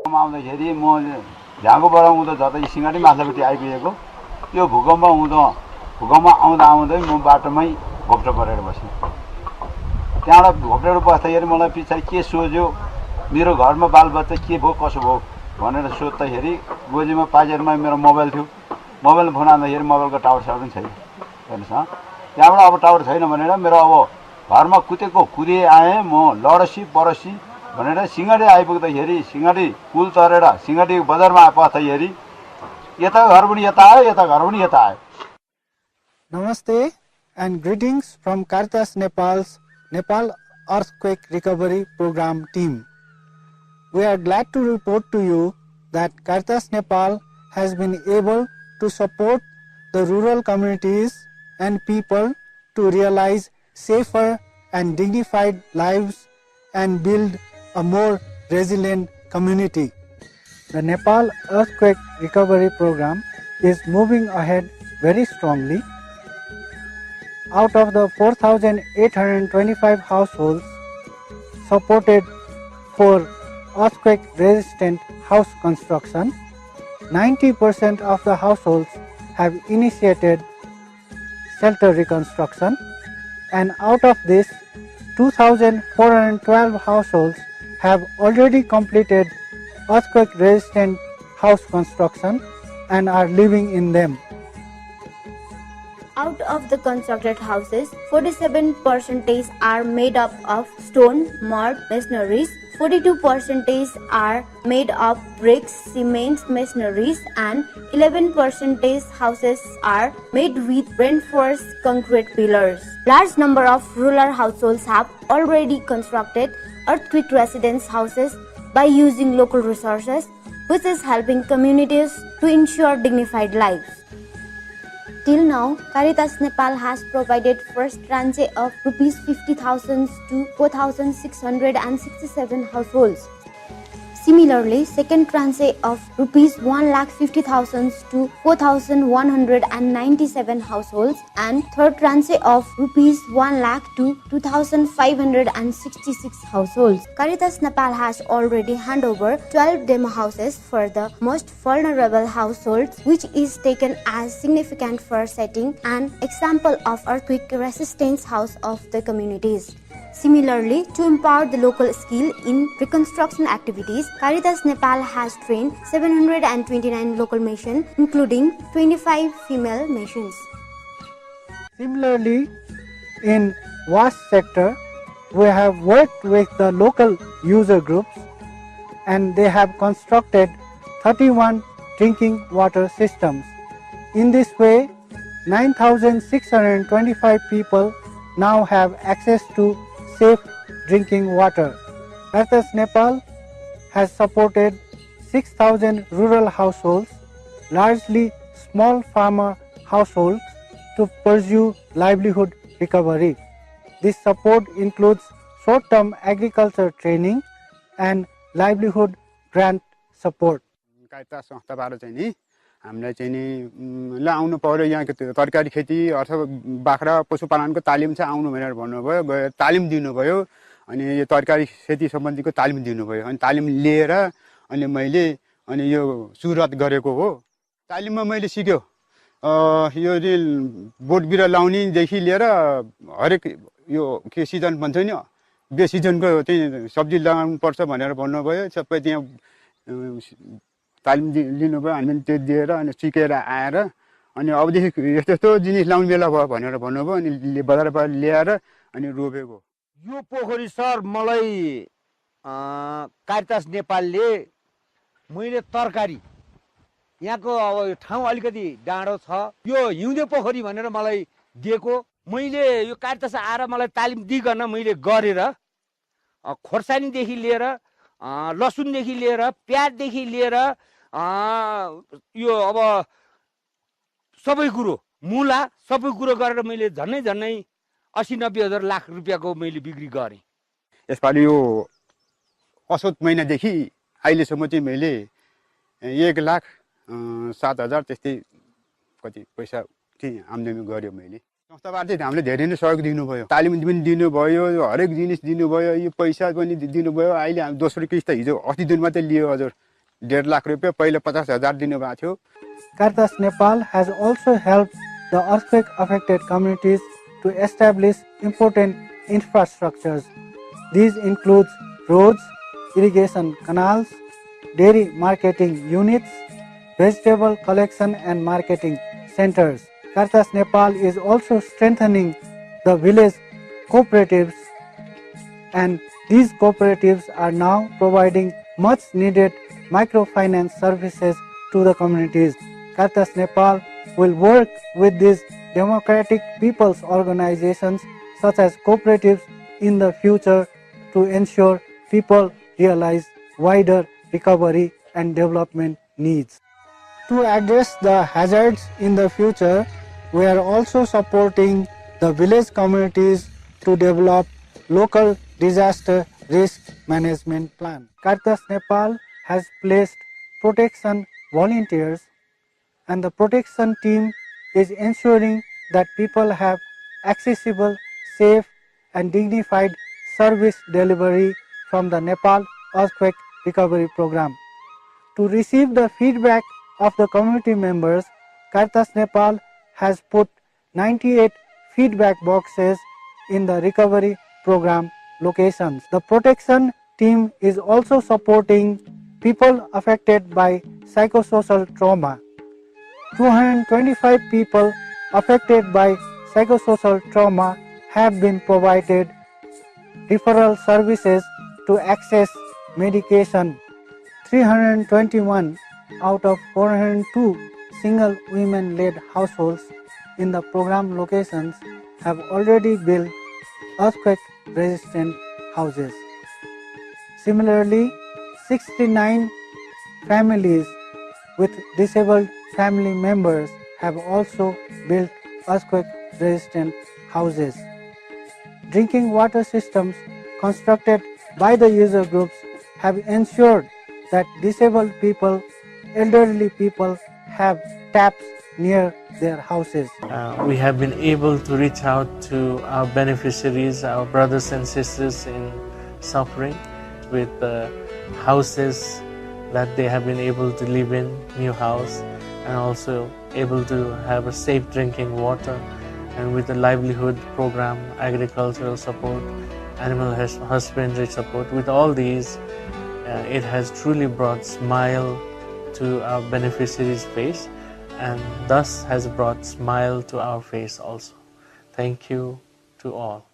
आउँदाखेरि म झ्याङ्गोबाट आउँदा जतै सिँगाडी माथिल्लोपट्टि आइपुगेको यो भूकम्प आउँदा आउँदै म बाटोमै घोप्टो परेर बसेँ। त्यहाँबाट घोप्टेर बस्दाखेरि मलाई पछाडि के सोच्यो, मेरो घरमा बालबच्चा के भयो कसो भयो भनेर सोद्दाखेरि गोजीमा पाजेरमा मेरो मोबाइल थियो। मोबाइल फोन आउँदाखेरि मोबाइलको टावर पनि छैन हेर्नुहोस्। त्यहाँबाट अब टावर छैन भनेर मेरो अब घरमा कुदेको कुदे आएँ म लडसी परसी भनेर सिँगाडी आइपुग्दाखेरि सिँगाडी पुल तरेर सिँगाडी बजारमा आइपुग्दाखेरि यता घर पनि यता आयो, यता घर पनि यता आयो। Namaste and greetings from Caritas Nepal's Nepal Earthquake Recovery Program team. We are glad to report to you that Caritas Nepal has been able to support the rural communities and people to realize safer and dignified lives and build a more resilient community. The Nepal Earthquake Recovery Program is moving ahead very strongly. Out of the 4,825 households supported for earthquake-resistant house construction, 90% of the households have initiated shelter reconstruction, and out of this, 2,412 households have already completed earthquake-resistant house construction and are living in them. Out of the constructed houses, 47% are made up of stone, mud, masonries, 42% are made of bricks, cement, masonries, and 11% houses are made with reinforced concrete pillars. Large number of rural households have already constructed earthquake residence houses by using local resources, which is helping communities to ensure dignified lives. Till now, Caritas Nepal has provided first tranche of Rs 50,000 to 4,667 households. Similarly, second tranche of Rs 1,50,000 to 4,197 households and third tranche of Rs 1 lakh to 2,566 households. Caritas Nepal has already handed over 12 demo houses for the most vulnerable households, which is taken as significant for setting an example of earthquake resistance house of the communities. Similarly, to empower the local skill in reconstruction activities, Caritas Nepal has trained 729 local masons, including 25 female masons. Similarly, in wash sector, we have worked with the local user groups and they have constructed 31 drinking water systems. In this way, 9,625 people now have access to safe drinking water. Caritas Nepal has supported 6,000 rural households, largely small farmer households, to pursue livelihood recovery. This support includes short-term agriculture training and livelihood grant support. Caritas संस्थाबाट चाहिँ नि हामीलाई चाहिँ नि ल आउनु पर्यो यहाँ तरकारी खेती अथवा बाख्रा पशुपालनको तालिम चाहिँ आउनु भनेर भन्नुभयो, गएर तालिम दिनुभयो अनि यो तरकारी खेती सम्बन्धीको तालिम दिनुभयो अनि तालिम लिएर अनि मैले अनि यो सुरुवात गरेको हो। तालिममा मैले सिक्यो यो बोट बिरुवा लाउने देखि लिएर हरेक यो के सिजन भन्छ नि बे सिजनको चाहिँ सब्जी लगाउनु पर्छ भनेर भन्नुभयो। सबै त्यहाँ तालिम लिनुभयो हामी त्यो दिएर अनि सिकेर आएर अनि अबदेखि यस्तो यस्तो जिनिस लाउने बेला भयो भनेर भन्नुभयो अनि बजारबाट ल्याएर अनि रोपेको। यो पोखरी सर मलाई कारितास नेपालले मैले तरकारी यहाँको अब ठाउँ अलिकति डाँडो छ यो हिउँदे पोखरी भनेर मलाई दिएको। मैले यो कारितास आएर मलाई तालिम दिइकन मैले गरेर खोर्सानीदेखि लिएर लसुनदेखि लिएर प्याजदेखि लिएर यो अब सबै कुरो मुला सबै कुरो गरेर मैले झन्नै 80-90 हजार लाख रुपैयाँको मैले बिक्री गरेँ। यसपालि यो असोज महिनादेखि अहिलेसम्म चाहिँ मैले 1,07,000 त्यस्तै कति पैसा चाहिँ आम्दानी गर्यो मैले। संस्थाबाट चाहिँ हामीले धेरै नै सहयोग दिनुभयो, तालिम पनि दिनुभयो, हरेक जिनिस दिनुभयो, यो पैसा पनि दिनुभयो। अहिले हामी दोस्रो किस्त हिजो अस्ति दिन मात्रै लियो हजुर 1.5 लाख रुपियाँ पहिला 50,000 दिनुभएको थियो। Caritas Nepal has also helped the earthquake affected communities to establish important infrastructures. These include roads, irrigation canals, dairy marketing units, vegetable collection and marketing centers. Caritas Nepal is also strengthening the village cooperatives, and these cooperatives are now providing much needed microfinance services to the communities. Caritas Nepal will work with these democratic people's organizations such as cooperatives in the future to ensure people realize wider recovery and development needs. To address the hazards in the future, we are also supporting the village communities to develop local disaster risk management plan. Caritas Nepal has placed protection volunteers, and the protection team is ensuring that people have accessible, safe and dignified service delivery from the Nepal Earthquake Recovery Program. To receive the feedback of the community members, Caritas Nepal has put 98 feedback boxes in the recovery program locations. The protection team is also supporting people affected by psychosocial trauma. 225 people affected by psychosocial trauma have been provided referral services to access medication. 321 out of 402 single women-led households in the program locations have already built earthquake-resistant houses. Similarly, 69 families with disabled family members have also built earthquake-resistant houses. Drinking water systems constructed by the user groups have ensured that disabled people, elderly people have taps near their houses. We have been able to reach out to our beneficiaries, our brothers and sisters in suffering, with houses that they have been able to live in, new house, and also able to have a safe drinking water, and with the livelihood program, agricultural support, animal husbandry support. With all these, it has truly brought smile to our beneficiaries' face, and thus has brought smile to our face also. Thank you to all.